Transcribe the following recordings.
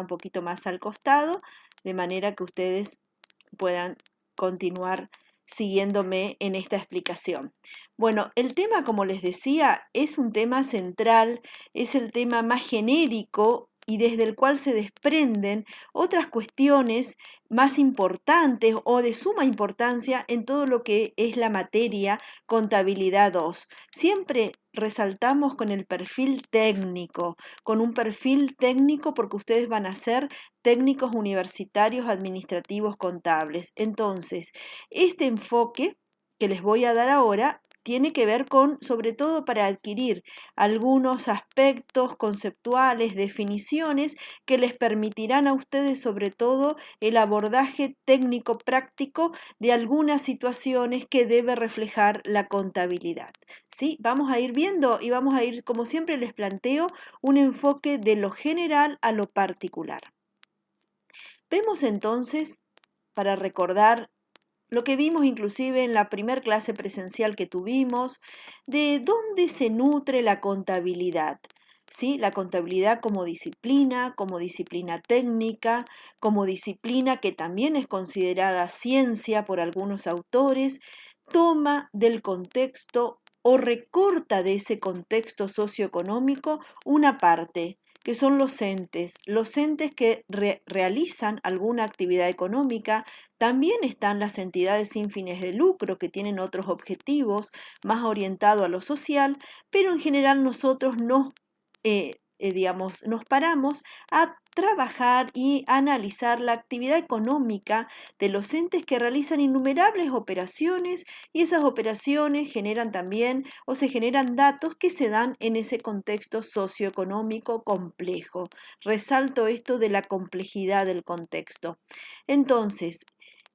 un poquito más al costado, de manera que ustedes puedan continuar siguiéndome en esta explicación. Bueno, el tema, como les decía, es un tema central, es el tema más genérico y desde el cual se desprenden otras cuestiones más importantes o de suma importancia en todo lo que es la materia contabilidad 2. Siempre resaltamos con el perfil técnico, con un perfil técnico porque ustedes van a ser técnicos universitarios administrativos contables. Entonces, este enfoque que les voy a dar ahora tiene que ver con, sobre todo para adquirir algunos aspectos conceptuales, definiciones que les permitirán a ustedes sobre todo el abordaje técnico práctico de algunas situaciones que debe reflejar la contabilidad. ¿Sí? Vamos a ir viendo y vamos a ir, como siempre les planteo, un enfoque de lo general a lo particular. Vemos entonces, para recordar lo que vimos inclusive en la primera clase presencial que tuvimos, de dónde se nutre la contabilidad. ¿Sí? La contabilidad como disciplina técnica, como disciplina que también es considerada ciencia por algunos autores, toma del contexto o recorta de ese contexto socioeconómico una parte, que son los entes que realizan alguna actividad económica. También están las entidades sin fines de lucro que tienen otros objetivos más orientados a lo social, pero en general nosotros nos paramos a trabajar y analizar la actividad económica de los entes que realizan innumerables operaciones y esas operaciones generan también o se generan datos que se dan en ese contexto socioeconómico complejo. Resalto esto de la complejidad del contexto. Entonces,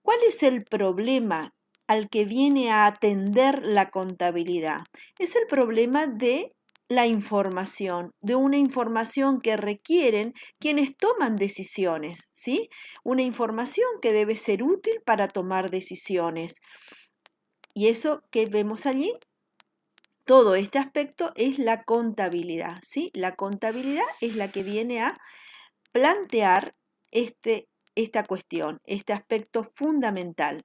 ¿cuál es el problema al que viene a atender la contabilidad? Es el problema de la información, de una información que requieren quienes toman decisiones, ¿sí? Una información que debe ser útil para tomar decisiones. Y eso que vemos allí, todo este aspecto es la contabilidad, ¿sí? La contabilidad es la que viene a plantear esta cuestión, este aspecto fundamental,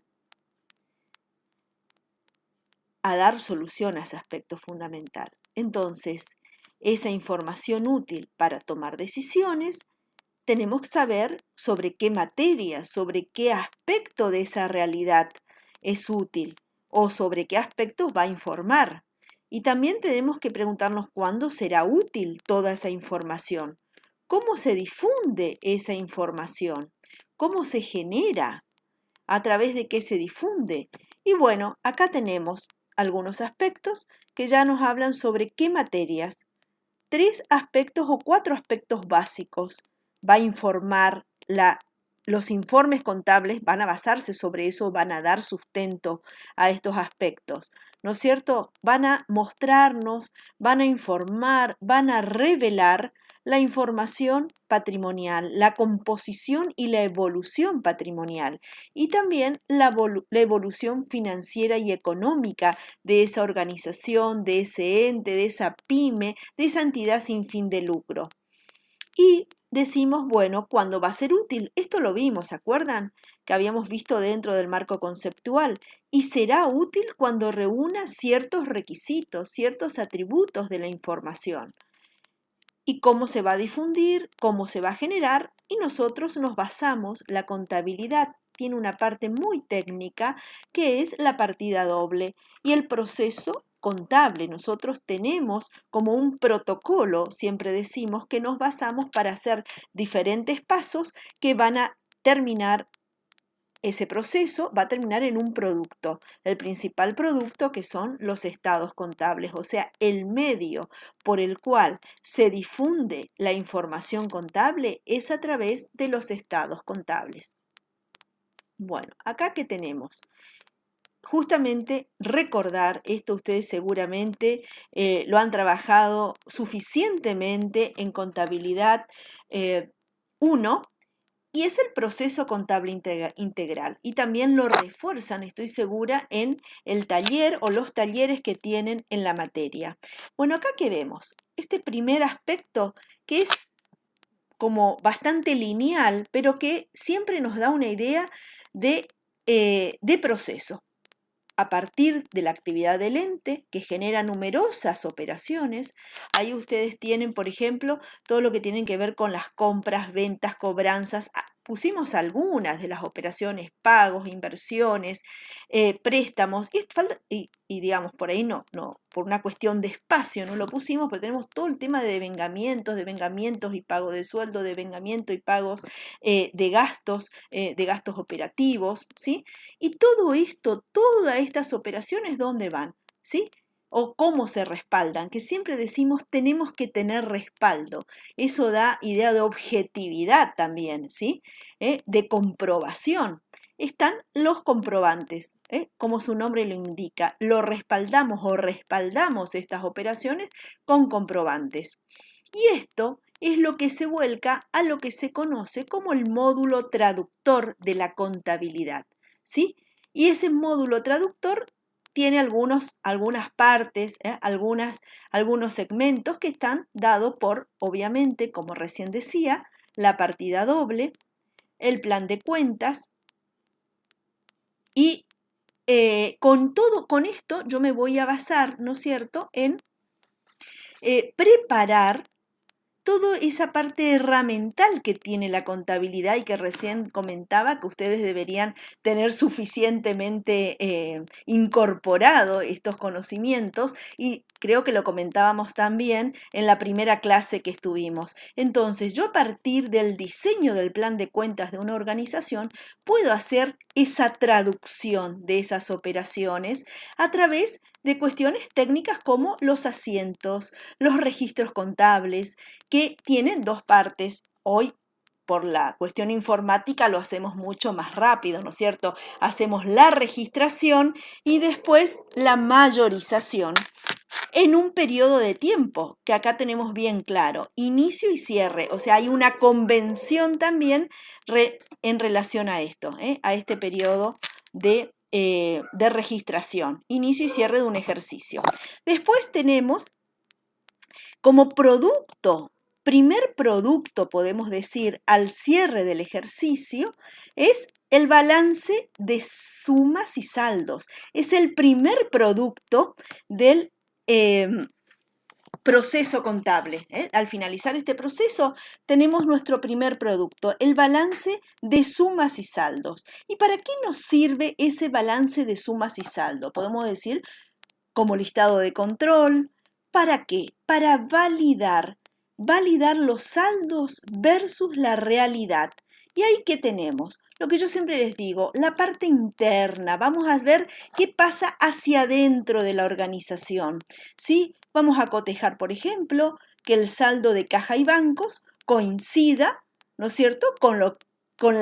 a dar solución a ese aspecto fundamental. Entonces, esa información útil para tomar decisiones, tenemos que saber sobre qué materia, sobre qué aspecto de esa realidad es útil o sobre qué aspectos va a informar. Y también tenemos que preguntarnos cuándo será útil toda esa información, cómo se difunde esa información, cómo se genera, a través de qué se difunde. Y bueno, acá tenemos algunos aspectos que ya nos hablan sobre qué materias. 3 aspectos o 4 aspectos básicos va a informar los informes contables, van a basarse sobre eso, van a dar sustento a estos aspectos, ¿no es cierto? Van a mostrarnos, van a informar, van a revelar la información patrimonial, la composición y la evolución patrimonial y también la evolución financiera y económica de esa organización, de ese ente, de esa pyme, de esa entidad sin fin de lucro. Y decimos, bueno, ¿cuándo va a ser útil? Esto lo vimos, ¿se acuerdan? Que habíamos visto dentro del marco conceptual. Y será útil cuando reúna ciertos requisitos, ciertos atributos de la información. Y cómo se va a difundir, cómo se va a generar, y nosotros nos basamos, la contabilidad tiene una parte muy técnica que es la partida doble y el proceso contable. Nosotros tenemos como un protocolo, siempre decimos, que nos basamos para hacer diferentes pasos que van a terminar. Ese proceso va a terminar en un producto, el principal producto que son los estados contables, o sea, el medio por el cual se difunde la información contable es a través de los estados contables. Bueno, acá ¿qué tenemos? Justamente recordar, esto ustedes seguramente lo han trabajado suficientemente en contabilidad 1, y es el proceso contable integral. Y también lo refuerzan, estoy segura, en el taller o los talleres que tienen en la materia. Bueno, acá ¿qué vemos? Este primer aspecto que es como bastante lineal, pero que siempre nos da una idea de proceso. A partir de la actividad del ente, que genera numerosas operaciones, ahí ustedes tienen, por ejemplo, todo lo que tiene que ver con las compras, ventas, cobranzas. Pusimos algunas de las operaciones, pagos, inversiones, préstamos, y digamos, por ahí no, por una cuestión de espacio no lo pusimos, pero tenemos todo el tema de devengamientos y pago de sueldo, devengamiento y pagos de gastos operativos, ¿sí? Y todo esto, todas estas operaciones, ¿dónde van? ¿Sí? O cómo se respaldan, que siempre decimos tenemos que tener respaldo. Eso da idea de objetividad también, ¿sí? De comprobación. Están los comprobantes, como su nombre lo indica. Lo respaldamos o respaldamos estas operaciones con comprobantes. Y esto es lo que se vuelca a lo que se conoce como el módulo traductor de la contabilidad, ¿sí? Y ese módulo traductor tiene algunas partes, algunos segmentos que están dados por, obviamente, como recién decía, la partida doble, el plan de cuentas, y con esto yo me voy a basar, ¿no es cierto?, en preparar toda esa parte herramental que tiene la contabilidad y que recién comentaba que ustedes deberían tener suficientemente incorporado estos conocimientos, y creo que lo comentábamos también en la primera clase que estuvimos. Entonces, yo a partir del diseño del plan de cuentas de una organización puedo hacer esa traducción de esas operaciones a través de cuestiones técnicas como los asientos, los registros contables, que tienen dos partes. Hoy, por la cuestión informática, lo hacemos mucho más rápido, ¿no es cierto? Hacemos la registración y después la mayorización en un periodo de tiempo, que acá tenemos bien claro, inicio y cierre. O sea, hay una convención también en relación a esto, a este periodo de registración, inicio y cierre de un ejercicio. Después tenemos como producto, primer producto, podemos decir, al cierre del ejercicio, es el balance de sumas y saldos. Es el primer producto del proceso contable. Al finalizar este proceso tenemos nuestro primer producto, el balance de sumas y saldos. ¿Y para qué nos sirve ese balance de sumas y saldos? Podemos decir como listado de control. ¿Para qué? Para validar los saldos versus la realidad. ¿Y ahí qué tenemos? Lo que yo siempre les digo, la parte interna. Vamos a ver qué pasa hacia adentro de la organización, ¿sí? Vamos a cotejar, por ejemplo, que el saldo de caja y bancos coincida, ¿no es cierto?, con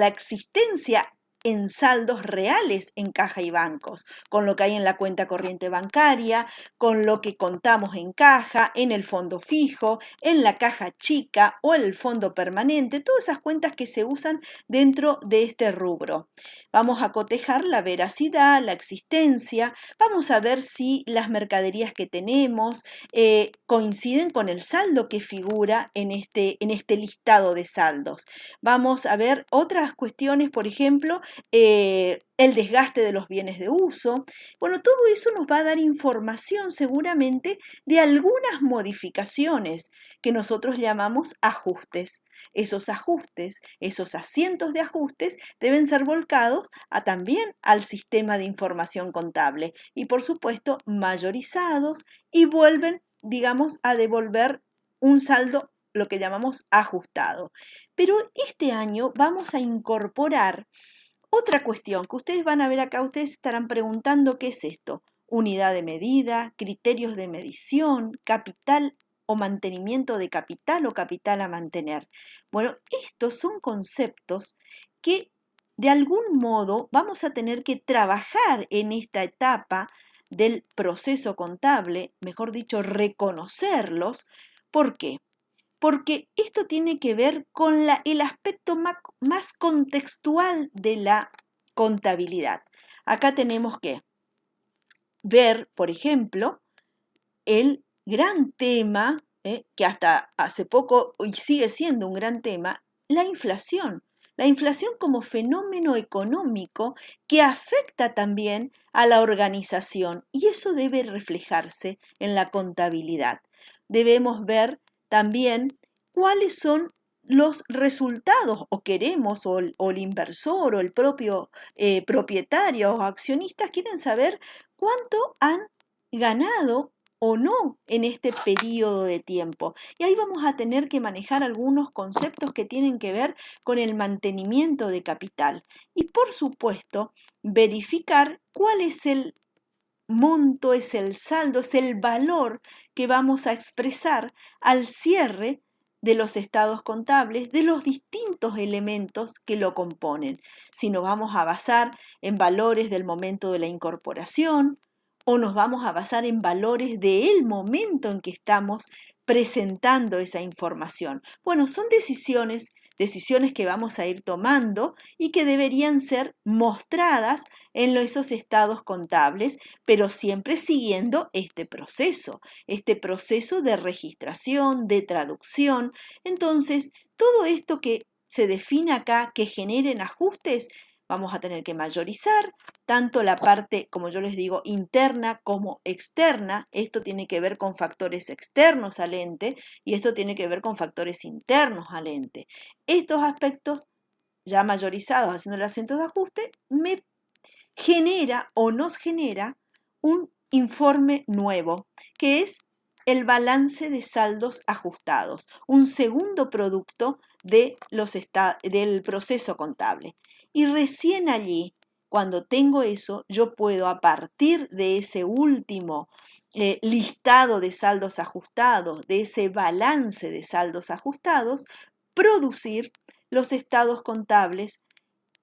la existencia en saldos reales en caja y bancos, con lo que hay en la cuenta corriente bancaria, con lo que contamos en caja, en el fondo fijo, en la caja chica o en el fondo permanente, todas esas cuentas que se usan dentro de este rubro. Vamos a cotejar la veracidad, la existencia, vamos a ver si las mercaderías que tenemos coinciden con el saldo que figura en este listado de saldos. Vamos a ver otras cuestiones, por ejemplo, el desgaste de los bienes de uso. Bueno, todo eso nos va a dar información seguramente de algunas modificaciones que nosotros llamamos ajustes. Esos ajustes, esos asientos de ajustes deben ser volcados también al sistema de información contable y, por supuesto, mayorizados, y vuelven, digamos, a devolver un saldo, lo que llamamos ajustado. Pero este año vamos a incorporar otra cuestión que ustedes van a ver acá. Ustedes estarán preguntando qué es esto: unidad de medida, criterios de medición, capital o mantenimiento de capital o capital a mantener. Bueno, estos son conceptos que de algún modo vamos a tener que trabajar en esta etapa del proceso contable, mejor dicho, reconocerlos. ¿Por qué? Porque esto tiene que ver con el aspecto más contextual de la contabilidad. Acá tenemos que ver, por ejemplo, el gran tema que hasta hace poco y sigue siendo un gran tema, la inflación. La inflación como fenómeno económico que afecta también a la organización y eso debe reflejarse en la contabilidad. Debemos ver también cuáles son los resultados o queremos o el inversor o el propio propietario o accionistas quieren saber cuánto han ganado o no en este periodo de tiempo. Y ahí vamos a tener que manejar algunos conceptos que tienen que ver con el mantenimiento de capital. Y por supuesto, verificar cuál es el monto, es el saldo, es el valor que vamos a expresar al cierre de los estados contables de los distintos elementos que lo componen. Si nos vamos a basar en valores del momento de la incorporación, o nos vamos a basar en valores del momento en que estamos presentando esa información. Bueno, son decisiones que vamos a ir tomando y que deberían ser mostradas en esos estados contables, pero siempre siguiendo este proceso de registración, de traducción. Entonces, todo esto que se define acá, que generen ajustes, vamos a tener que mayorizar tanto la parte, como yo les digo, interna como externa. Esto tiene que ver con factores externos al ente y esto tiene que ver con factores internos al ente. Estos aspectos ya mayorizados, haciendo el acento de ajuste, me genera o nos genera un informe nuevo, que es el balance de saldos ajustados, un segundo producto del proceso contable. Y recién allí, cuando tengo eso, yo puedo a partir de ese último listado de saldos ajustados, de ese balance de saldos ajustados, producir los estados contables,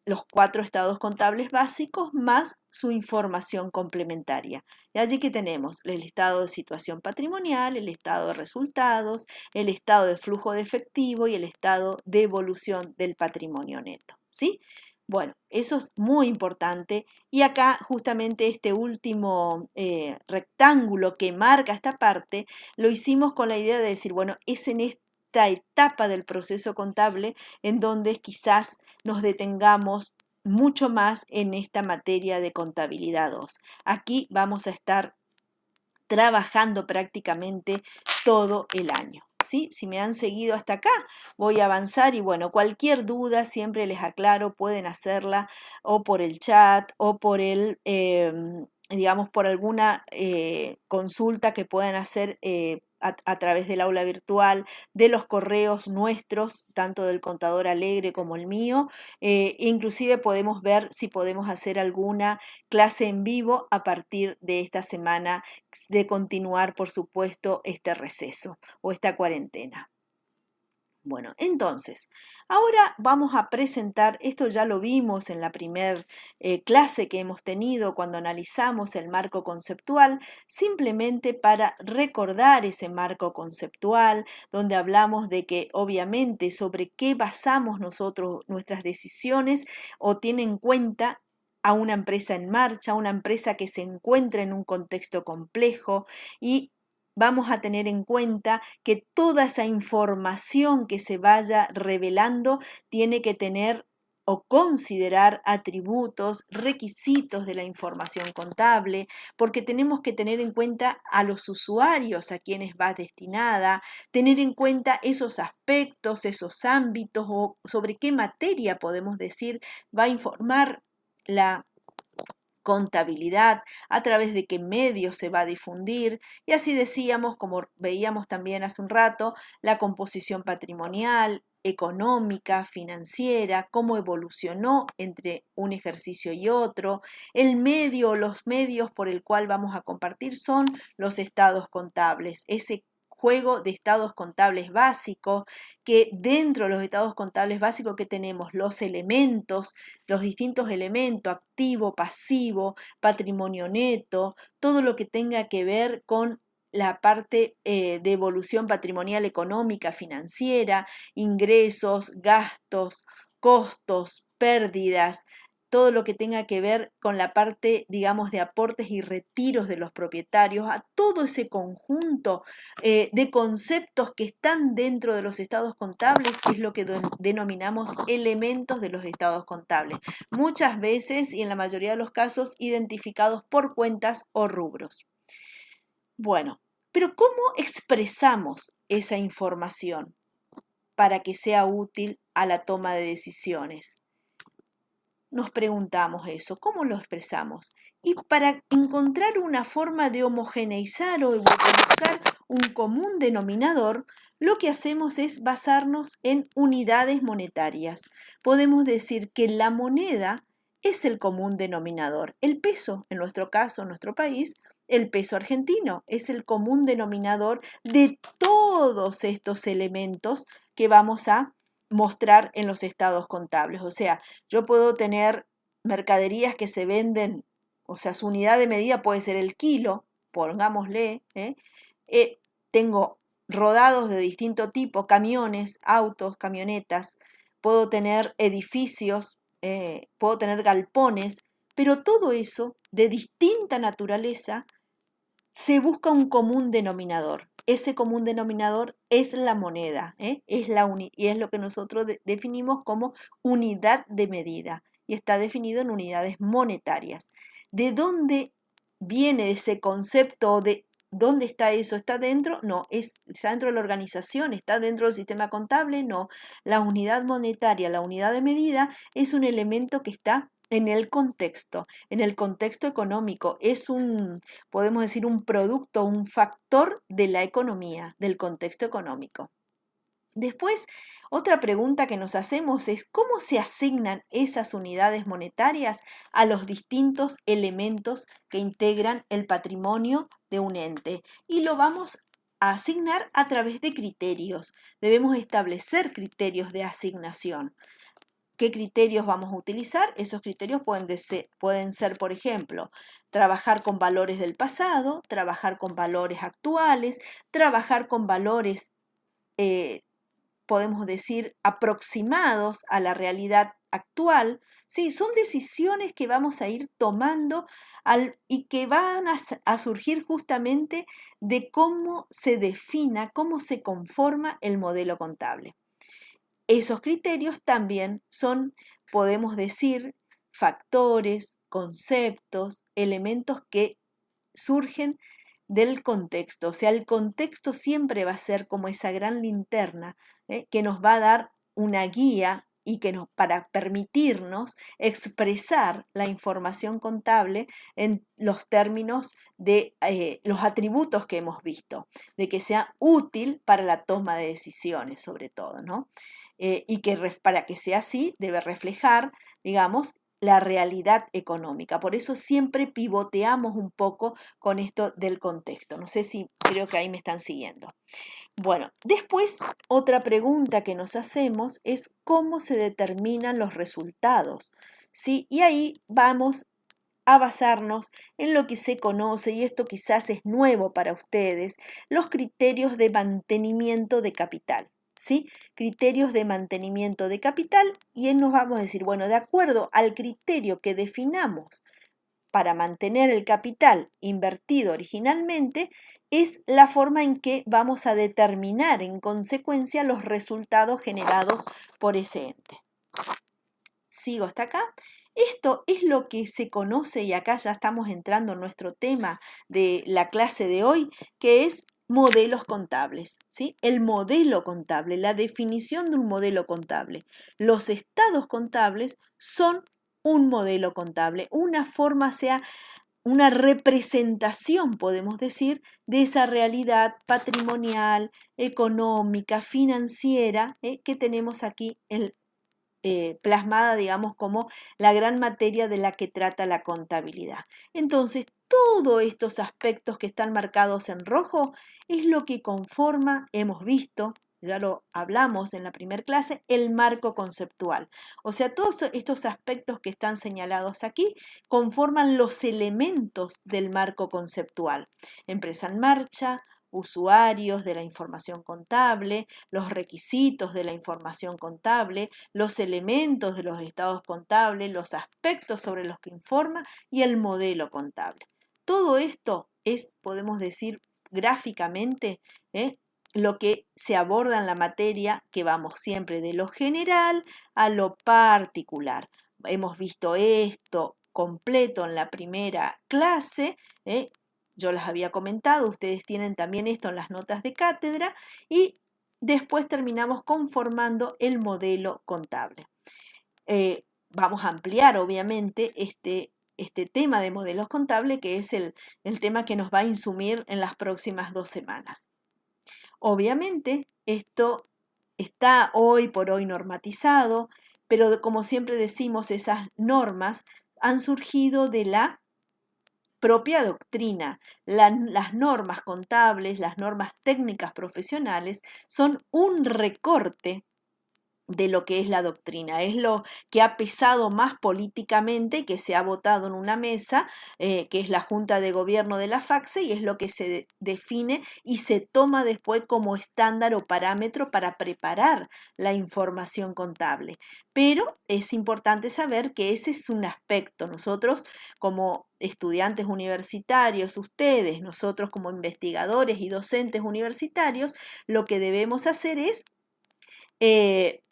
los 4 estados contables básicos más su información complementaria. Y allí que tenemos el estado de situación patrimonial, el estado de resultados, el estado de flujo de efectivo y el estado de evolución del patrimonio neto. ¿Sí? Bueno, eso es muy importante y acá justamente este último rectángulo que marca esta parte lo hicimos con la idea de decir, bueno, es en esta etapa del proceso contable en donde quizás nos detengamos mucho más en esta materia de contabilidad 2. Aquí vamos a estar trabajando prácticamente todo el año. ¿Sí? Si me han seguido hasta acá, voy a avanzar y bueno, cualquier duda siempre les aclaro, pueden hacerla o por el chat o por digamos, por alguna consulta que puedan hacer a través del aula virtual, de los correos nuestros, tanto del Contador Alegre como el mío. Inclusive podemos ver si podemos hacer alguna clase en vivo a partir de esta semana de continuar, por supuesto, este receso o esta cuarentena. Bueno, entonces, ahora vamos a presentar, esto ya lo vimos en la primera clase que hemos tenido cuando analizamos el marco conceptual, simplemente para recordar ese marco conceptual, donde hablamos de que obviamente sobre qué basamos nosotros nuestras decisiones o tiene en cuenta a una empresa en marcha, una empresa que se encuentra en un contexto complejo y vamos a tener en cuenta que toda esa información que se vaya revelando tiene que tener o considerar atributos, requisitos de la información contable, porque tenemos que tener en cuenta a los usuarios a quienes va destinada, tener en cuenta esos aspectos, esos ámbitos o sobre qué materia podemos decir va a informar la contabilidad, a través de qué medios se va a difundir y así decíamos, como veíamos también hace un rato, la composición patrimonial, económica, financiera, cómo evolucionó entre un ejercicio y otro, el medio o los medios por el cual vamos a compartir son los estados contables, ese juego de estados contables básicos, que dentro de los estados contables básicos que tenemos los elementos, los distintos elementos, activo, pasivo, patrimonio neto, todo lo que tenga que ver con la parte de evolución patrimonial económica, financiera, ingresos, gastos, costos, pérdidas, todo lo que tenga que ver con la parte, digamos, de aportes y retiros de los propietarios, a todo ese conjunto de conceptos que están dentro de los estados contables, que es lo que denominamos elementos de los estados contables, muchas veces y en la mayoría de los casos identificados por cuentas o rubros. Bueno, pero ¿cómo expresamos esa información para que sea útil a la toma de decisiones? Nos preguntamos eso, ¿cómo lo expresamos? Y para encontrar una forma de homogeneizar o de buscar un común denominador, lo que hacemos es basarnos en unidades monetarias. Podemos decir que la moneda es el común denominador. El peso, en nuestro caso, en nuestro país, el peso argentino es el común denominador de todos estos elementos que vamos a mostrar en los estados contables. O sea, yo puedo tener mercaderías que se venden, o sea, su unidad de medida puede ser el kilo, pongámosle, tengo rodados de distinto tipo, camiones, autos, camionetas, puedo tener edificios, puedo tener galpones, pero todo eso de distinta naturaleza se busca un común denominador. Ese común denominador es la moneda, y es lo que nosotros definimos como unidad de medida y está definido en unidades monetarias. ¿De dónde viene ese concepto de dónde está eso? ¿Está dentro? No, está dentro de la organización, está dentro del sistema contable, no. La unidad monetaria, la unidad de medida es un elemento que está en el contexto económico, podemos decir, un producto, un factor de la economía, del contexto económico. Después, otra pregunta que nos hacemos es ¿cómo se asignan esas unidades monetarias a los distintos elementos que integran el patrimonio de un ente? Y lo vamos a asignar a través de criterios. Debemos establecer criterios de asignación. ¿Qué criterios vamos a utilizar? Esos criterios pueden ser, por ejemplo, trabajar con valores del pasado, trabajar con valores actuales, trabajar con valores, podemos decir, aproximados a la realidad actual. Sí, son decisiones que vamos a ir tomando y que van a surgir justamente de cómo se defina, cómo se conforma el modelo contable. Esos criterios también son, podemos decir, factores, conceptos, elementos que surgen del contexto. O sea, el contexto siempre va a ser como esa gran linterna que nos va a dar una guía y para permitirnos expresar la información contable en los términos de los atributos que hemos visto, de que sea útil para la toma de decisiones, sobre todo, ¿no? Y que para que sea así debe reflejar, digamos, la realidad económica. Por eso siempre pivoteamos un poco con esto del contexto. No sé si creo que ahí me están siguiendo. Bueno, después otra pregunta que nos hacemos es cómo se determinan los resultados, ¿sí? Y ahí vamos a basarnos en lo que se conoce, y esto quizás es nuevo para ustedes, los criterios de mantenimiento de capital. ¿Sí? Criterios de mantenimiento de capital, y nos vamos a decir, bueno, de acuerdo al criterio que definamos para mantener el capital invertido originalmente, es la forma en que vamos a determinar en consecuencia los resultados generados por ese ente. Sigo hasta acá. Esto es lo que se conoce, y acá ya estamos entrando en nuestro tema de la clase de hoy, que es modelos contables, ¿sí? El modelo contable, la definición de un modelo contable. Los estados contables son un modelo contable, una forma, sea una representación, podemos decir, de esa realidad patrimonial, económica, financiera, que tenemos aquí plasmada, digamos, como la gran materia de la que trata la contabilidad. Entonces, todos estos aspectos que están marcados en rojo es lo que conforma, hemos visto, ya lo hablamos en la primera clase, el marco conceptual. O sea, todos estos aspectos que están señalados aquí conforman los elementos del marco conceptual. Empresa en marcha, usuarios de la información contable, los requisitos de la información contable, los elementos de los estados contables, los aspectos sobre los que informa y el modelo contable. Todo esto es, podemos decir gráficamente, lo que se aborda en la materia, que vamos siempre de lo general a lo particular. Hemos visto esto completo en la primera clase, yo las había comentado, ustedes tienen también esto en las notas de cátedra y después terminamos conformando el modelo contable. Vamos a ampliar obviamente este tema de modelos contables, que es el tema que nos va a insumir en las próximas 2 semanas. Obviamente esto está hoy por hoy normatizado, pero como siempre decimos, esas normas han surgido de la propia doctrina. Las normas contables, las normas técnicas profesionales son un recorte de lo que es la doctrina, es lo que ha pesado más políticamente, que se ha votado en una mesa, que es la Junta de Gobierno de la FACSE, y es lo que se define y se toma después como estándar o parámetro para preparar la información contable. Pero es importante saber que ese es un aspecto. Nosotros como estudiantes universitarios, ustedes, nosotros como investigadores y docentes universitarios, lo que debemos hacer es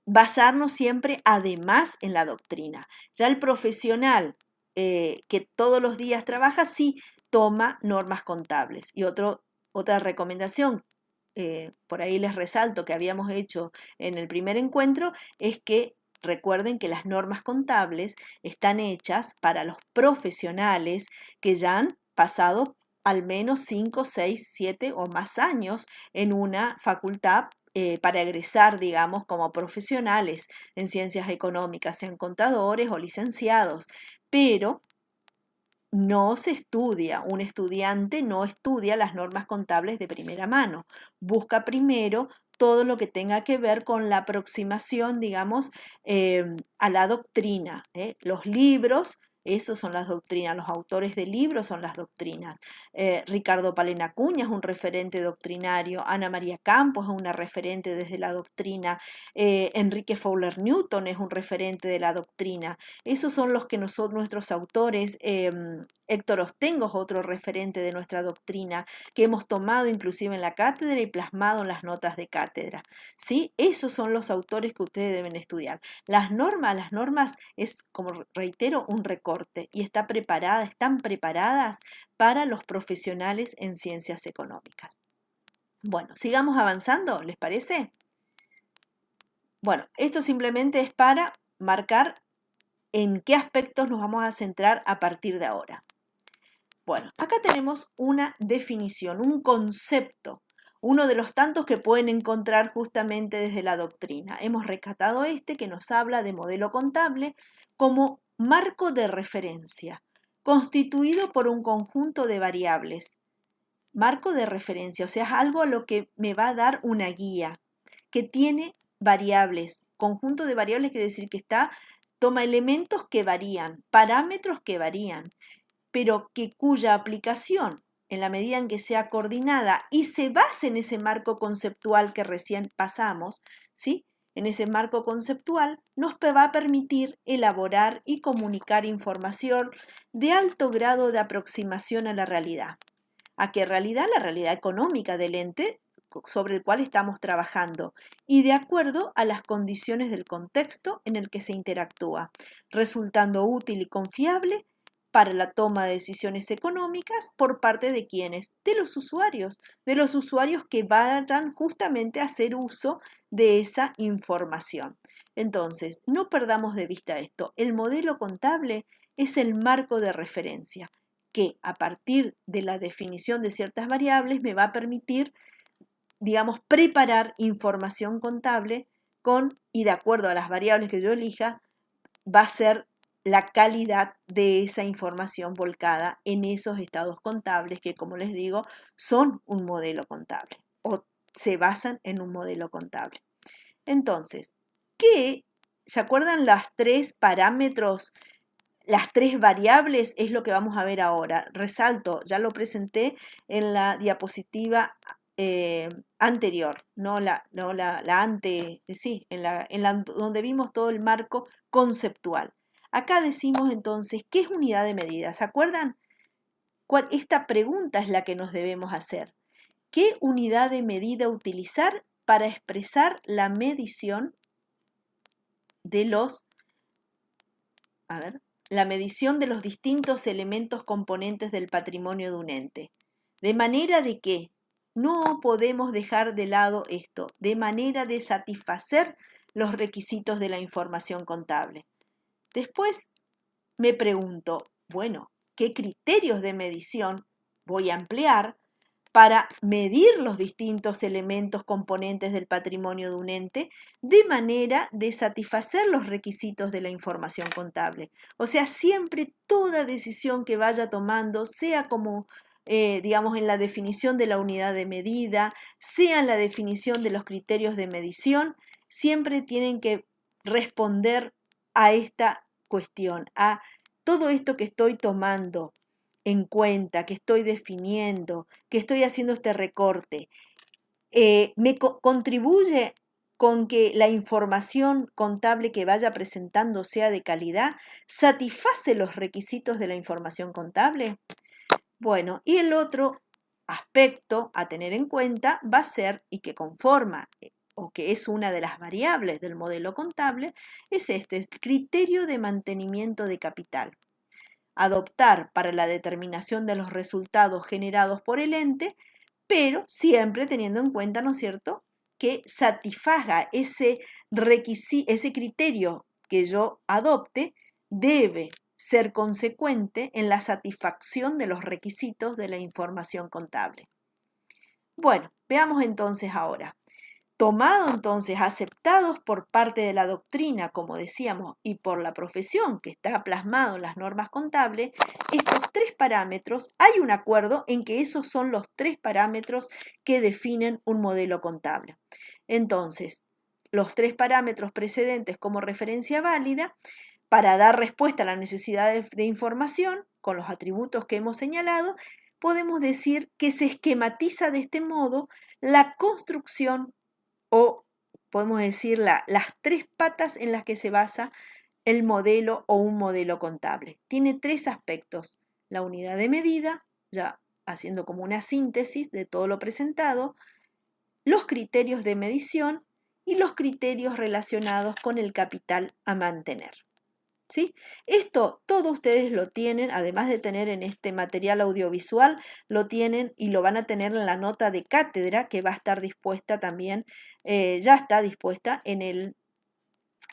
basarnos siempre además en la doctrina. Ya el profesional que todos los días trabaja sí toma normas contables. Y otra recomendación, por ahí les resalto que habíamos hecho en el primer encuentro, es que recuerden que las normas contables están hechas para los profesionales que ya han pasado al menos 5, 6, 7 o más años en una facultad para egresar, digamos, como profesionales en ciencias económicas, sean contadores o licenciados, pero no se estudia, un estudiante no estudia las normas contables de primera mano, busca primero todo lo que tenga que ver con la aproximación, digamos, a la doctrina, los libros. Esos son las doctrinas, los autores de libros son las doctrinas. Ricardo Palena Acuña es un referente doctrinario, Ana María Campos es una referente desde la doctrina, Enrique Fowler Newton es un referente de la doctrina. Esos son los que nuestros autores, Héctor Ostengo es otro referente de nuestra doctrina, que hemos tomado inclusive en la cátedra y plasmado en las notas de cátedra. ¿Sí? Esos son los autores que ustedes deben estudiar. Las normas es, como reitero, un recorte y están preparadas para los profesionales en ciencias económicas. Bueno, sigamos avanzando, ¿les parece? Bueno, esto simplemente es para marcar en qué aspectos nos vamos a centrar a partir de ahora. Bueno, acá tenemos una definición, un concepto, uno de los tantos que pueden encontrar justamente desde la doctrina. Hemos rescatado que nos habla de modelo contable como marco de referencia, constituido por un conjunto de variables. Marco de referencia, o sea, es algo a lo que me va a dar una guía, que tiene variables. Conjunto de variables quiere decir que toma elementos que varían, parámetros que varían, pero cuya aplicación, en la medida en que sea coordinada y se base en ese marco conceptual que recién pasamos, ¿sí? En ese marco conceptual nos va a permitir elaborar y comunicar información de alto grado de aproximación a la realidad. ¿A qué realidad? La realidad económica del ente sobre el cual estamos trabajando y de acuerdo a las condiciones del contexto en el que se interactúa, resultando útil y confiable para la toma de decisiones económicas por parte de quienes, de los usuarios que vayan justamente a hacer uso de esa información. Entonces, no perdamos de vista esto. El modelo contable es el marco de referencia que a partir de la definición de ciertas variables me va a permitir, digamos, preparar información contable y de acuerdo a las variables que yo elija, va a ser la calidad de esa información volcada en esos estados contables que, como les digo, son un modelo contable o se basan en un modelo contable. Entonces, ¿se acuerdan los 3 parámetros? Las 3 variables es lo que vamos a ver ahora. Resalto, ya lo presenté en la diapositiva anterior, donde vimos todo el marco conceptual. Acá decimos entonces, ¿qué es unidad de medida? ¿Se acuerdan? Esta pregunta es la que nos debemos hacer. ¿Qué unidad de medida utilizar para expresar la medición de la medición de los distintos elementos componentes del patrimonio de un ente? De manera de que no podemos dejar de lado esto, de manera de satisfacer los requisitos de la información contable. Después me pregunto, bueno, ¿qué criterios de medición voy a emplear para medir los distintos elementos componentes del patrimonio de un ente de manera de satisfacer los requisitos de la información contable? O sea, siempre toda decisión que vaya tomando, sea como, digamos, en la definición de la unidad de medida, sea en la definición de los criterios de medición, siempre tienen que responder a esta cuestión, a todo esto que estoy tomando en cuenta, que estoy definiendo, que estoy haciendo este recorte, contribuye con que la información contable que vaya presentando sea de calidad, satisface los requisitos de la información contable. Bueno, y el otro aspecto a tener en cuenta va a ser, y que conforma o que es una de las variables del modelo contable, es el criterio de mantenimiento de capital. Adoptar para la determinación de los resultados generados por el ente, pero siempre teniendo en cuenta, ¿no es cierto?, que satisfaga ese criterio que yo adopte, debe ser consecuente en la satisfacción de los requisitos de la información contable. Bueno, veamos entonces ahora. Tomado entonces, aceptados por parte de la doctrina, como decíamos, y por la profesión que está plasmado en las normas contables, estos tres parámetros, hay un acuerdo en que esos son los tres parámetros que definen un modelo contable. Entonces, los tres parámetros precedentes como referencia válida, para dar respuesta a la necesidad de información, con los atributos que hemos señalado, podemos decir que se esquematiza de este modo la construcción, o podemos decir las tres patas en las que se basa el modelo o un modelo contable. Tiene tres aspectos: la unidad de medida, ya haciendo como una síntesis de todo lo presentado, los criterios de medición y los criterios relacionados con el capital a mantener. ¿Sí? Esto todos ustedes lo tienen, además de tener en este material audiovisual, lo tienen y lo van a tener en la nota de cátedra que va a estar dispuesta también, ya está dispuesta en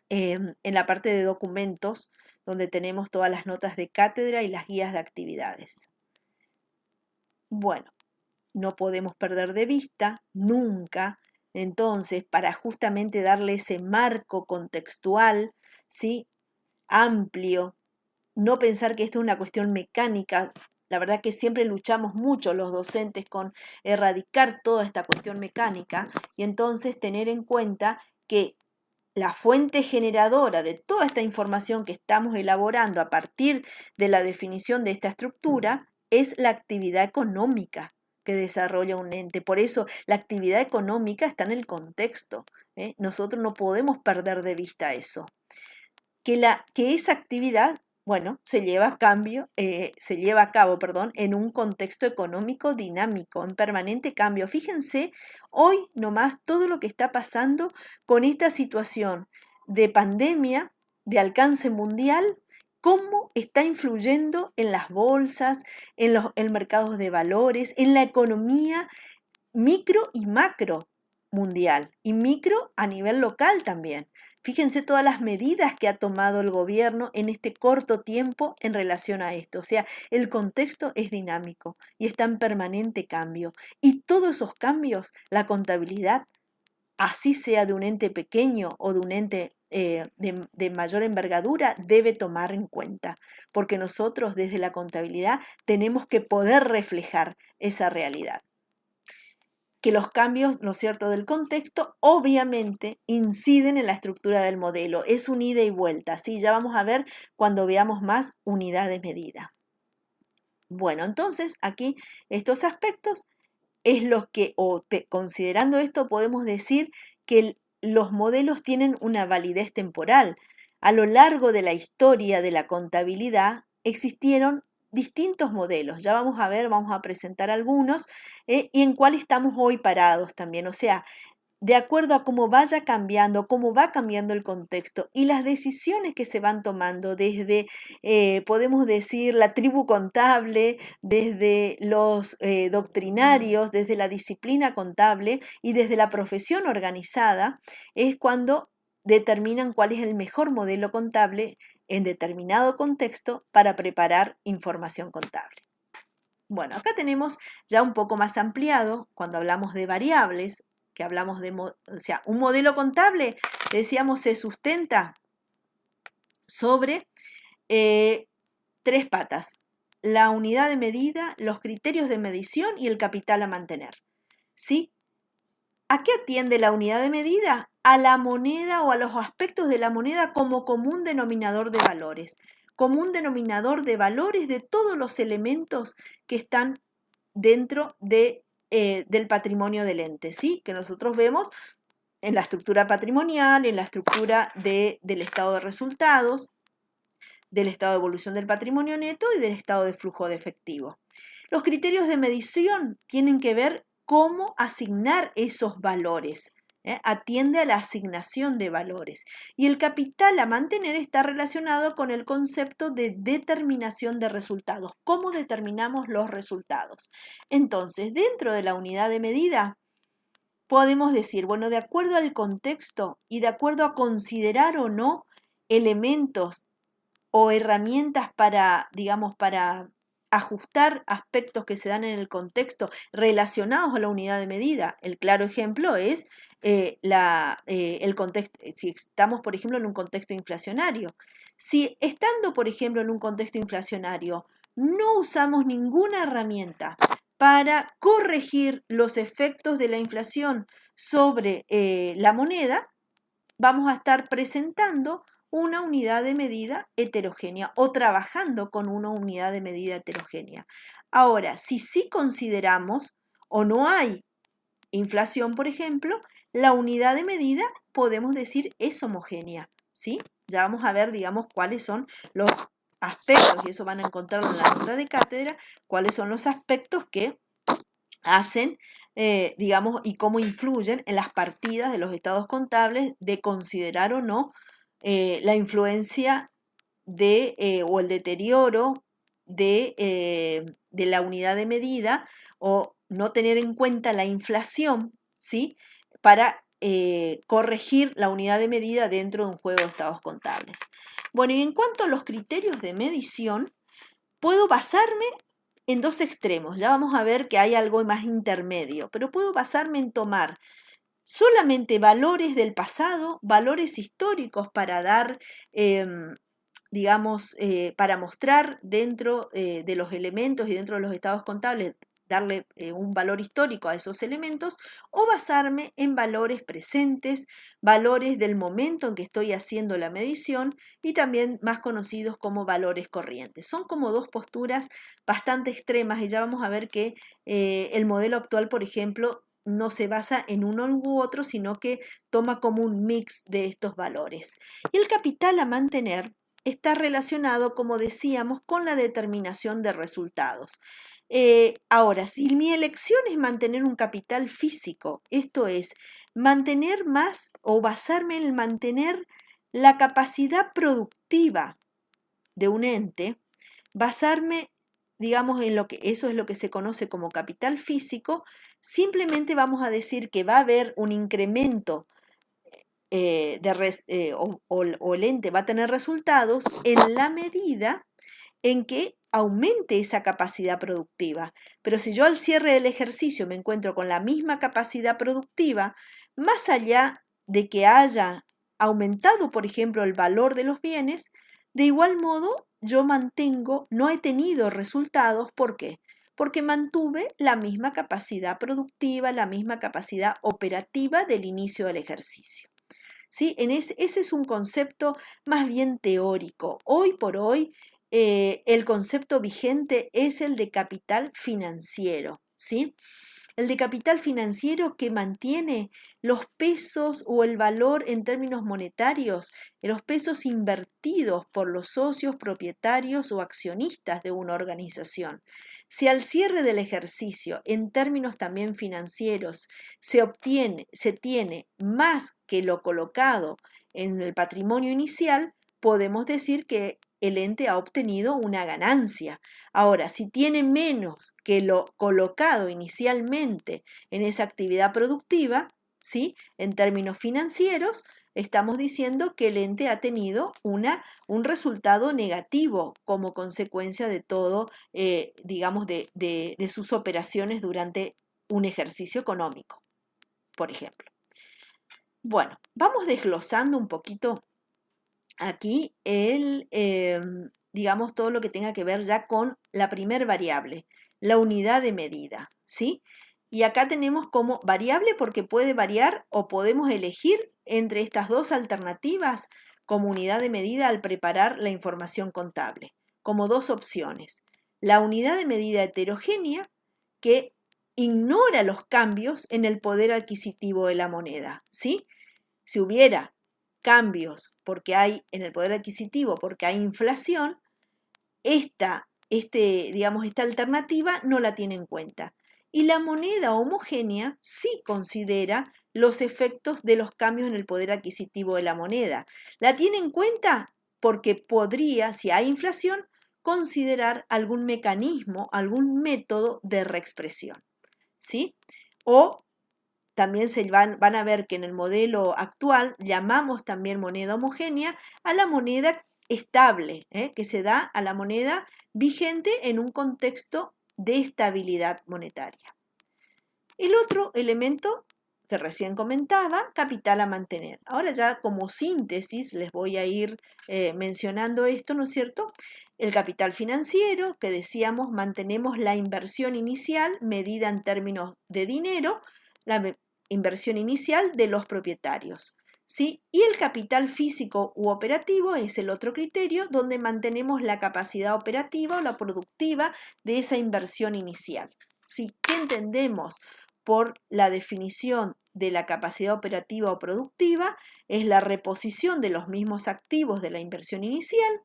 la parte de documentos, donde tenemos todas las notas de cátedra y las guías de actividades. Bueno, no podemos perder de vista nunca, entonces, para justamente darle ese marco contextual, ¿sí?, amplio, no pensar que esto es una cuestión mecánica. La verdad que siempre luchamos mucho los docentes con erradicar toda esta cuestión mecánica, y entonces tener en cuenta que la fuente generadora de toda esta información que estamos elaborando a partir de la definición de esta estructura es la actividad económica que desarrolla un ente. Por eso la actividad económica está en el contexto, ¿eh? Nosotros no podemos perder de vista eso. Que esa actividad, bueno, se lleva a cabo, en un contexto económico dinámico, en permanente cambio. Fíjense hoy nomás todo lo que está pasando con esta situación de pandemia de alcance mundial, cómo está influyendo en las bolsas, en mercados de valores, en la economía micro y macro mundial, y micro a nivel local también. Fíjense todas las medidas que ha tomado el gobierno en este corto tiempo en relación a esto. O sea, el contexto es dinámico y está en permanente cambio. Y todos esos cambios, la contabilidad, así sea de un ente pequeño o de un ente de mayor envergadura, debe tomar en cuenta. Porque nosotros desde la contabilidad tenemos que poder reflejar esa realidad. Que los cambios, ¿no es cierto?, del contexto obviamente inciden en la estructura del modelo. Es un ida y vuelta, ¿sí? Ya vamos a ver cuando veamos más unidad de medida. Bueno, entonces aquí estos aspectos es lo que, considerando esto, podemos decir que los modelos tienen una validez temporal. A lo largo de la historia de la contabilidad existieron distintos modelos. Ya vamos a ver, vamos a presentar algunos y en cuál estamos hoy parados también. O sea, de acuerdo a cómo vaya cambiando, cómo va cambiando el contexto y las decisiones que se van tomando desde, podemos decir, la tribu contable, desde los doctrinarios, desde la disciplina contable y desde la profesión organizada, es cuando determinan cuál es el mejor modelo contable en determinado contexto para preparar información contable. Bueno, acá tenemos ya un poco más ampliado cuando hablamos de variables, que hablamos de, o sea, un modelo contable, decíamos, se sustenta sobre tres patas: la unidad de medida, los criterios de medición y el capital a mantener. ¿Sí? ¿A qué atiende la unidad de medida? A la moneda o a los aspectos de la moneda como común denominador de valores. Común denominador de valores de todos los elementos que están dentro del patrimonio del ente, ¿sí? Que nosotros vemos en la estructura patrimonial, en la estructura del estado de resultados, del estado de evolución del patrimonio neto y del estado de flujo de efectivo. Los criterios de medición tienen que ver cómo asignar esos valores. Atiende a la asignación de valores. Y el capital a mantener está relacionado con el concepto de determinación de resultados. ¿Cómo determinamos los resultados? Entonces, dentro de la unidad de medida, podemos decir, bueno, de acuerdo al contexto y de acuerdo a considerar o no elementos o herramientas para, digamos, para ajustar aspectos que se dan en el contexto relacionados a la unidad de medida. El claro ejemplo es el contexto, si estamos, por ejemplo, en un contexto inflacionario. Si estando, por ejemplo, en un contexto inflacionario, no usamos ninguna herramienta para corregir los efectos de la inflación sobre la moneda, vamos a estar presentando una unidad de medida heterogénea o trabajando con una unidad de medida heterogénea. Ahora, si sí consideramos o no hay inflación, por ejemplo, la unidad de medida podemos decir es homogénea, ¿sí? Ya vamos a ver, digamos, cuáles son los aspectos, y eso van a encontrarlo en la nota de cátedra, cuáles son los aspectos que hacen, digamos, y cómo influyen en las partidas de los estados contables de considerar o no la influencia o el deterioro de la unidad de medida o no tener en cuenta la inflación, ¿sí? Para corregir la unidad de medida dentro de un juego de estados contables. Bueno, y en cuanto a los criterios de medición, puedo basarme en dos extremos. Ya vamos a ver que hay algo más intermedio, pero puedo basarme en tomar solamente valores del pasado, valores históricos para dar, digamos, para mostrar dentro de los elementos y dentro de los estados contables, darle un valor histórico a esos elementos, o basarme en valores presentes, valores del momento en que estoy haciendo la medición y también más conocidos como valores corrientes. Son como dos posturas bastante extremas y ya vamos a ver que el modelo actual, por ejemplo, no se basa en uno u otro, sino que toma como un mix de estos valores. Y el capital a mantener está relacionado, como decíamos, con la determinación de resultados. Ahora, si mi elección es mantener un capital físico, esto es, mantener más o basarme en mantener la capacidad productiva de un ente, basarme, digamos, en lo que eso es lo que se conoce como capital físico, simplemente vamos a decir que va a haber un incremento o el ente va a tener resultados en la medida en que aumente esa capacidad productiva. Pero si yo al cierre del ejercicio me encuentro con la misma capacidad productiva, más allá de que haya aumentado, por ejemplo, el valor de los bienes, de igual modo yo no he tenido resultados. ¿Por qué? Porque mantuve la misma capacidad productiva, la misma capacidad operativa del inicio del ejercicio. ¿Sí? Ese es un concepto más bien teórico. Hoy por hoy, el concepto vigente es el de capital financiero, ¿sí? El de capital financiero que mantiene los pesos o el valor en términos monetarios, los pesos invertidos por los socios, propietarios o accionistas de una organización. Si al cierre del ejercicio, en términos también financieros, se tiene más que lo colocado en el patrimonio inicial, podemos decir que el ente ha obtenido una ganancia. Ahora, si tiene menos que lo colocado inicialmente en esa actividad productiva, ¿sí? En términos financieros, estamos diciendo que el ente ha tenido un resultado negativo como consecuencia de todo, digamos, de sus operaciones durante un ejercicio económico, por ejemplo. Bueno, vamos desglosando un poquito aquí digamos, todo lo que tenga que ver ya con la primer variable, la unidad de medida, ¿sí? Y acá tenemos como variable porque puede variar o podemos elegir entre estas dos alternativas como unidad de medida al preparar la información contable, como dos opciones. La unidad de medida heterogénea, que ignora los cambios en el poder adquisitivo de la moneda, ¿sí? Si hubiera cambios porque hay en el poder adquisitivo, porque hay inflación, esta alternativa no la tiene en cuenta. Y la moneda homogénea sí considera los efectos de los cambios en el poder adquisitivo de la moneda. La tiene en cuenta porque podría, si hay inflación, considerar algún mecanismo, algún método de reexpresión, ¿sí? O también van a ver que en el modelo actual llamamos también moneda homogénea a la moneda estable, que se da a la moneda vigente en un contexto de estabilidad monetaria. El otro elemento que recién comentaba, capital a mantener. Ahora ya como síntesis les voy a ir mencionando esto, ¿no es cierto? El capital financiero, que decíamos, mantenemos la inversión inicial medida en términos de dinero, la inversión inicial de los propietarios, ¿sí? Y el capital físico u operativo es el otro criterio donde mantenemos la capacidad operativa o la productiva de esa inversión inicial, ¿sí? ¿Qué entendemos por la definición de la capacidad operativa o productiva? Es la reposición de los mismos activos de la inversión inicial.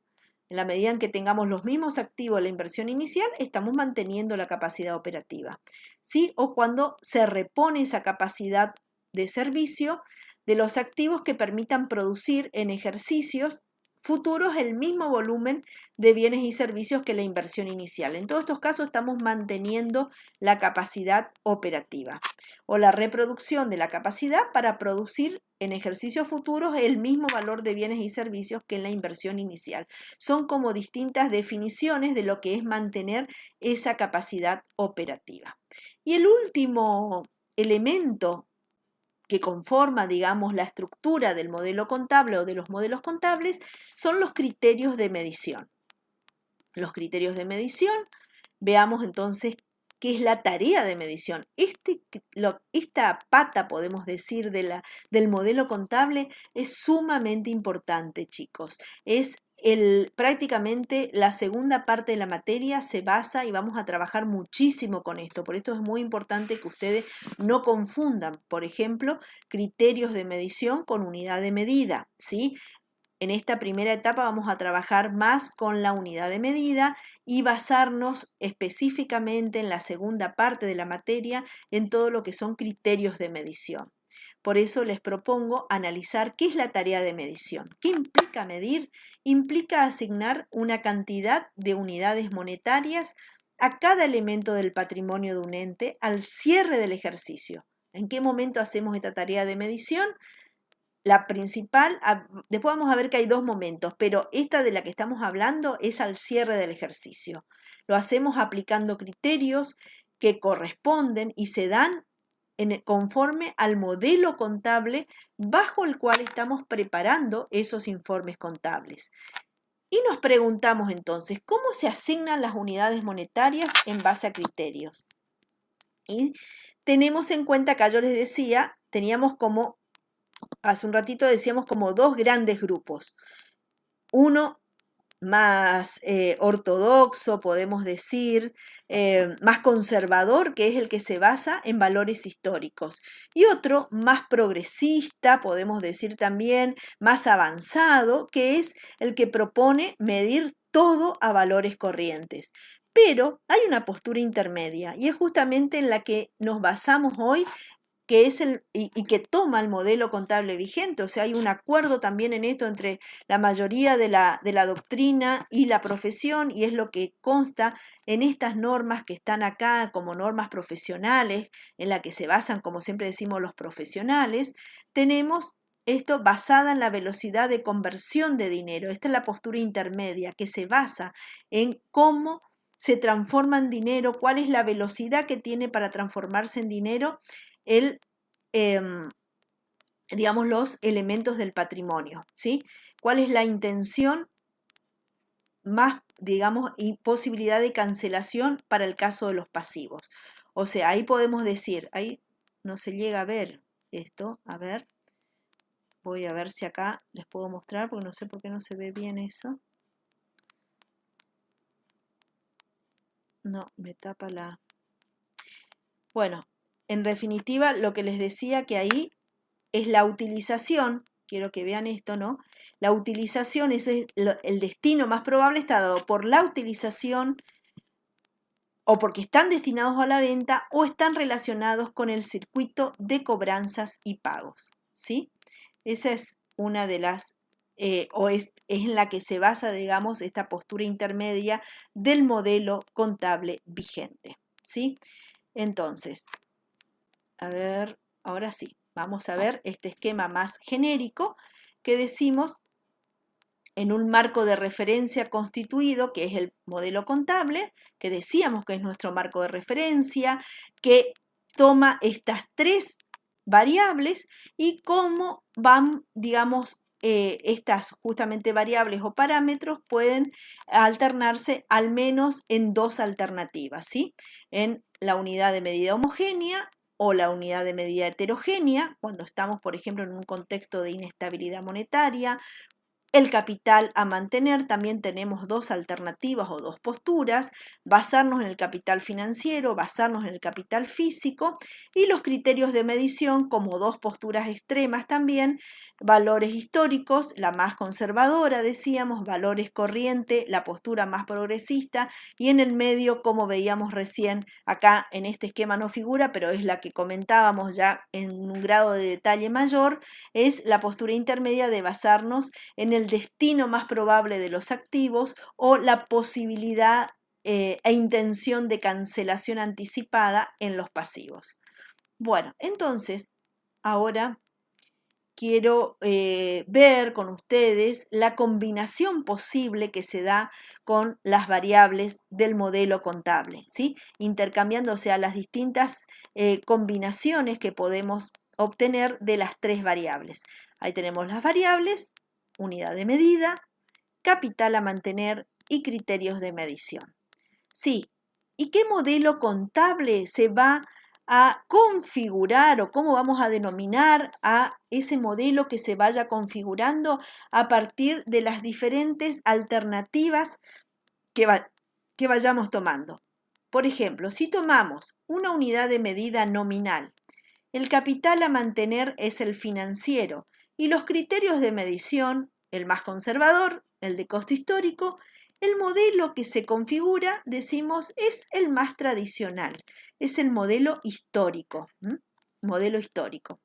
En la medida en que tengamos los mismos activos de la inversión inicial, estamos manteniendo la capacidad operativa, ¿sí? O cuando se repone esa capacidad de servicio de los activos que permitan producir en ejercicios futuros el mismo volumen de bienes y servicios que la inversión inicial. En todos estos casos estamos manteniendo la capacidad operativa o la reproducción de la capacidad para producir en ejercicios futuros el mismo valor de bienes y servicios que en la inversión inicial. Son como distintas definiciones de lo que es mantener esa capacidad operativa. Y el último elemento que conforma, digamos, la estructura del modelo contable o de los modelos contables son los criterios de medición. Los criterios de medición, veamos entonces qué es la tarea de medición. Esta pata, podemos decir, del modelo contable es sumamente importante, chicos. Es prácticamente la segunda parte de la materia se basa y vamos a trabajar muchísimo con esto. Por esto es muy importante que ustedes no confundan, por ejemplo, criterios de medición con unidad de medida, ¿sí? En esta primera etapa vamos a trabajar más con la unidad de medida y basarnos específicamente en la segunda parte de la materia en todo lo que son criterios de medición. Por eso les propongo analizar qué es la tarea de medición. ¿Qué implica medir? Implica asignar una cantidad de unidades monetarias a cada elemento del patrimonio de un ente al cierre del ejercicio. ¿En qué momento hacemos esta tarea de medición? La principal, después vamos a ver que hay dos momentos, pero esta de la que estamos hablando es al cierre del ejercicio. Lo hacemos aplicando criterios que corresponden y se dan conforme al modelo contable bajo el cual estamos preparando esos informes contables. Y nos preguntamos entonces, ¿cómo se asignan las unidades monetarias en base a criterios? Y tenemos en cuenta, acá yo les decía, teníamos como hace un ratito decíamos como dos grandes grupos. Uno más ortodoxo, podemos decir, más conservador, que es el que se basa en valores históricos. Y otro más progresista, podemos decir también, más avanzado, que es el que propone medir todo a valores corrientes. Pero hay una postura intermedia y es justamente en la que nos basamos hoy, que es y que toma el modelo contable vigente. O sea, hay un acuerdo también en esto entre la mayoría de la doctrina y la profesión, y es lo que consta en estas normas que están acá como normas profesionales, en la que se basan, como siempre decimos, los profesionales. Tenemos esto basada en la velocidad de conversión de dinero. Esta es la postura intermedia, que se basa en cómo se transforma en dinero, cuál es la velocidad que tiene para transformarse en dinero el, digamos, los elementos del patrimonio, ¿sí? ¿Cuál es la intención más, digamos, y posibilidad de cancelación para el caso de los pasivos? O sea, ahí podemos decir, ahí no se llega a ver esto, a ver, voy a ver si acá les puedo mostrar, porque no sé por qué no se ve bien eso. No, me tapa la... Bueno, en definitiva, lo que les decía que ahí es la utilización, quiero que vean esto, ¿no? La utilización, ese es el destino más probable, está dado por la utilización o porque están destinados a la venta o están relacionados con el circuito de cobranzas y pagos, ¿sí? Esa es una de las, o es en la que se basa, digamos, esta postura intermedia del modelo contable vigente, ¿sí? Entonces, a ver, ahora sí, vamos a ver este esquema más genérico que decimos en un marco de referencia constituido, que es el modelo contable, que decíamos que es nuestro marco de referencia, que toma estas tres variables y cómo van, digamos, estas justamente variables o parámetros pueden alternarse al menos en dos alternativas, ¿sí? En la unidad de medida homogénea o la unidad de medida heterogénea, cuando estamos, por ejemplo, en un contexto de inestabilidad monetaria. El capital a mantener, también tenemos dos alternativas o dos posturas: basarnos en el capital financiero, basarnos en el capital físico, y los criterios de medición como dos posturas extremas también: valores históricos, la más conservadora, decíamos, valores corriente, la postura más progresista, y en el medio, como veíamos recién, acá en este esquema no figura, pero es la que comentábamos ya en un grado de detalle mayor, es la postura intermedia de basarnos en el destino más probable de los activos o la posibilidad e intención de cancelación anticipada en los pasivos. Bueno, entonces, ahora quiero ver con ustedes la combinación posible que se da con las variables del modelo contable, ¿sí? Intercambiando, o sea, las distintas combinaciones que podemos obtener de las tres variables. Ahí tenemos las variables: unidad de medida, capital a mantener y criterios de medición. Sí, ¿y qué modelo contable se va a configurar o cómo vamos a denominar a ese modelo que se vaya configurando a partir de las diferentes alternativas que vayamos tomando? Por ejemplo, si tomamos una unidad de medida nominal, el capital a mantener es el financiero y los criterios de medición, el más conservador, el de costo histórico. El modelo que se configura, decimos, es el más tradicional, es el modelo histórico. Modelo histórico.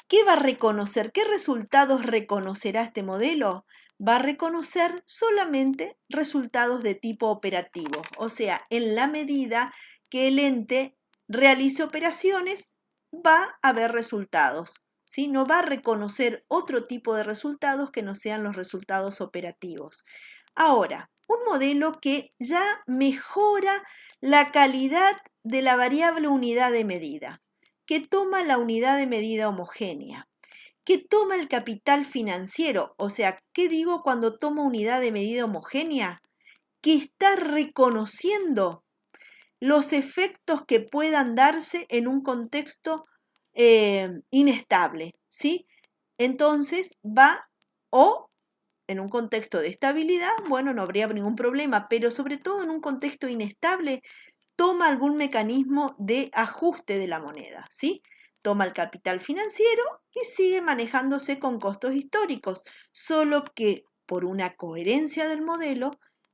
¿Qué va a reconocer? ¿Qué resultados reconocerá este modelo? Va a reconocer solamente resultados de tipo operativo, o sea, en la medida que el ente realice operaciones, va a haber resultados, ¿sí? No va a reconocer otro tipo de resultados que no sean los resultados operativos. Ahora, un modelo que ya mejora la calidad de la variable unidad de medida, que toma la unidad de medida homogénea, que toma el capital financiero. O sea, ¿qué digo cuando tomo unidad de medida homogénea? Que está reconociendo los efectos que puedan darse en un contexto inestable, ¿sí? Entonces va, o en un contexto de estabilidad, bueno, no habría ningún problema, pero sobre todo en un contexto inestable, toma algún mecanismo de ajuste de la moneda, ¿sí? Toma el capital financiero y sigue manejándose con costos históricos, solo que por una coherencia del modelo,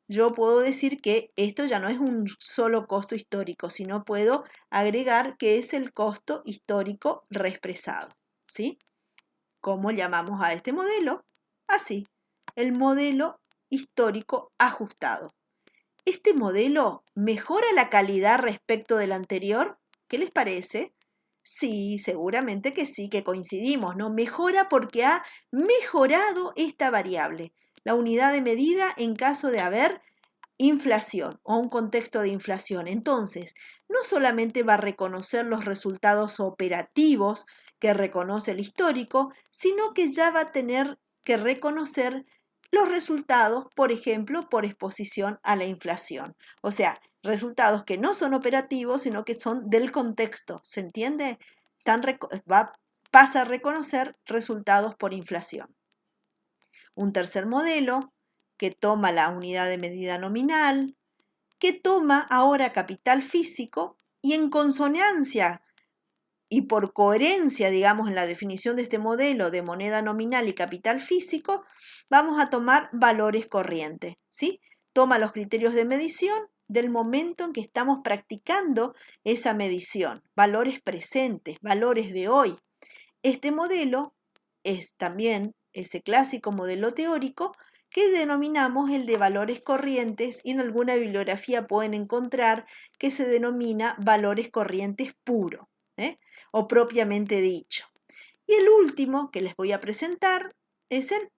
yo puedo decir que esto ya no es un solo costo histórico, sino puedo agregar que es el costo histórico reexpresado, ¿sí? ¿Cómo llamamos a este modelo? Así, el modelo histórico ajustado. ¿Este modelo mejora la calidad respecto del anterior? ¿Qué les parece? Sí, seguramente que sí, que coincidimos, ¿no? Mejora porque ha mejorado esta variable, la unidad de medida en caso de haber inflación o un contexto de inflación. Entonces, no solamente va a reconocer los resultados operativos que reconoce el histórico, sino que ya va a tener que reconocer los resultados, por ejemplo, por exposición a la inflación. O sea, resultados que no son operativos, sino que son del contexto. ¿Se entiende? Pasa a reconocer resultados por inflación. Un tercer modelo que toma la unidad de medida nominal, que toma ahora capital físico y en consonancia y por coherencia, digamos, en la definición de este modelo de moneda nominal y capital físico, vamos a tomar valores corrientes, ¿sí? Toma los criterios de medición del momento en que estamos practicando esa medición, valores presentes, valores de hoy. Este modelo es también ese clásico modelo teórico que denominamos el de valores corrientes y en alguna bibliografía pueden encontrar que se denomina valores corrientes puro, o propiamente dicho. Y el último que les voy a presentar es el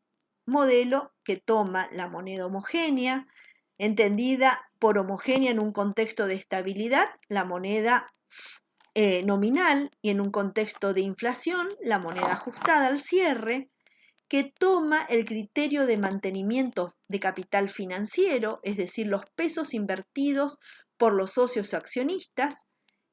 modelo que toma la moneda homogénea, entendida por homogénea en un contexto de estabilidad, la moneda nominal, y en un contexto de inflación, la moneda ajustada al cierre, que toma el criterio de mantenimiento de capital financiero, es decir, los pesos invertidos por los socios accionistas,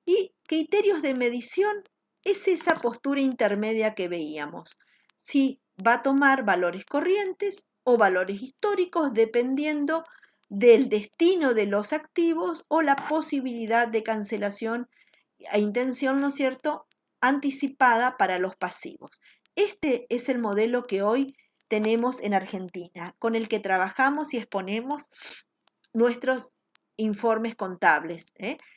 y criterios de medición es esa postura intermedia que veíamos. Si va a tomar valores corrientes o valores históricos dependiendo del destino de los activos o la posibilidad de cancelación a intención, ¿no es cierto?, anticipada para los pasivos. Este es el modelo que hoy tenemos en Argentina, con el que trabajamos y exponemos nuestros informes contables.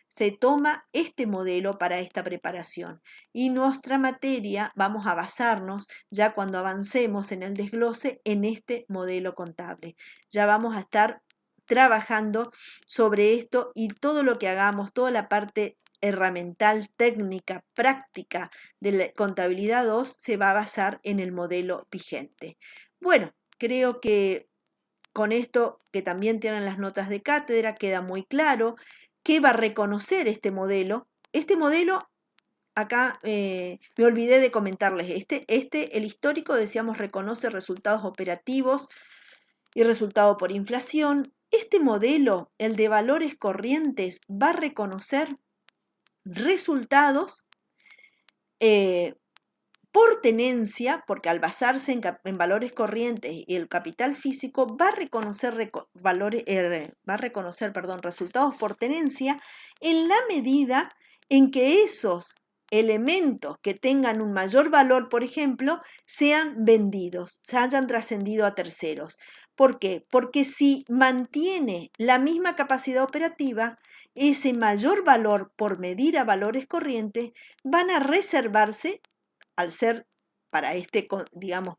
Se toma este modelo para esta preparación y nuestra materia vamos a basarnos ya cuando avancemos en el desglose en este modelo contable. Ya vamos a estar trabajando sobre esto y todo lo que hagamos, toda la parte herramental, técnica, práctica de la contabilidad 2 se va a basar en el modelo vigente. Bueno, creo que con esto, que también tienen las notas de cátedra, queda muy claro qué va a reconocer este modelo. Este modelo, acá me olvidé de comentarles, el histórico, decíamos, reconoce resultados operativos y resultado por inflación. Este modelo, el de valores corrientes, va a reconocer resultados por tenencia, porque al basarse en valores corrientes y el capital físico va a reconocer, resultados por tenencia en la medida en que esos elementos que tengan un mayor valor, por ejemplo, sean vendidos, se hayan trascendido a terceros. ¿Por qué? Porque si mantiene la misma capacidad operativa, ese mayor valor por medir a valores corrientes van a reservarse, al ser para digamos,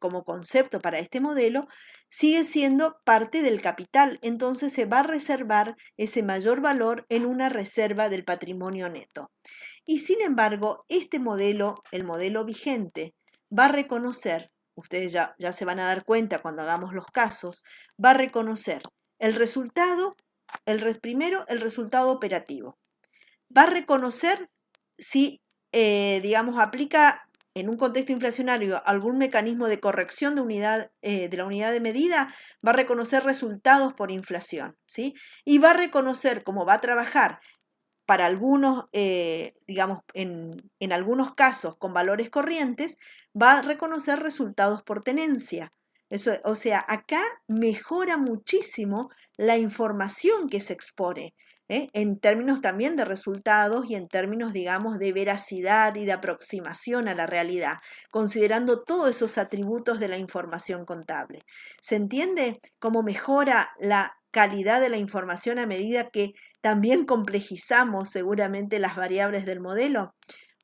como concepto para este modelo, sigue siendo parte del capital. Entonces se va a reservar ese mayor valor en una reserva del patrimonio neto. Y sin embargo, este modelo, el modelo vigente, va a reconocer, ustedes ya se van a dar cuenta cuando hagamos los casos, va a reconocer el resultado, primero el resultado operativo. Va a reconocer si, digamos, aplica en un contexto inflacionario algún mecanismo de corrección de la unidad de medida, va a reconocer resultados por inflación, ¿sí? Y va a reconocer, como va a trabajar para algunos, digamos, en algunos casos con valores corrientes, va a reconocer resultados por tenencia. Eso, o sea, acá mejora muchísimo la información que se expone, en términos también de resultados y en términos, digamos, de veracidad y de aproximación a la realidad, considerando todos esos atributos de la información contable. ¿Se entiende cómo mejora la calidad de la información a medida que también complejizamos seguramente las variables del modelo?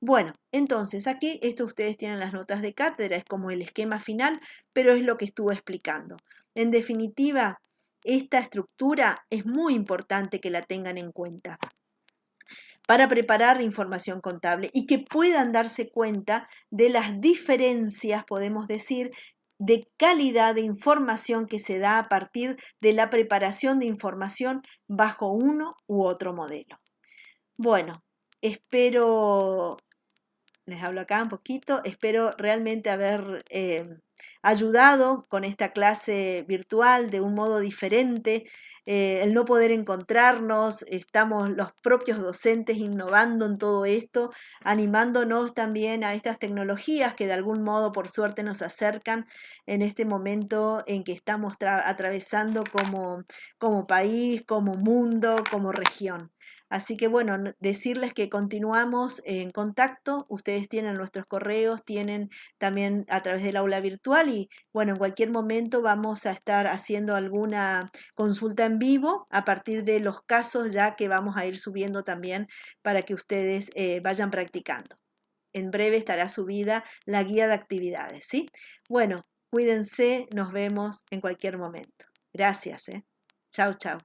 Bueno, entonces aquí esto ustedes tienen las notas de cátedra, es como el esquema final, pero es lo que estuve explicando. En definitiva, esta estructura es muy importante que la tengan en cuenta para preparar información contable y que puedan darse cuenta de las diferencias, podemos decir, de calidad de información que se da a partir de la preparación de información bajo uno u otro modelo. Bueno, espero les hablo acá un poquito. Espero realmente haber ayudado con esta clase virtual de un modo diferente. El no poder encontrarnos, estamos los propios docentes innovando en todo esto, animándonos también a estas tecnologías que de algún modo por suerte nos acercan en este momento en que estamos atravesando como país, como mundo, como región. Así que bueno, decirles que continuamos en contacto, ustedes tienen nuestros correos, tienen también a través del aula virtual y bueno, en cualquier momento vamos a estar haciendo alguna consulta en vivo a partir de los casos ya que vamos a ir subiendo también para que ustedes vayan practicando. En breve estará subida la guía de actividades, ¿sí? Bueno, cuídense, nos vemos en cualquier momento. Gracias, Chau, chau.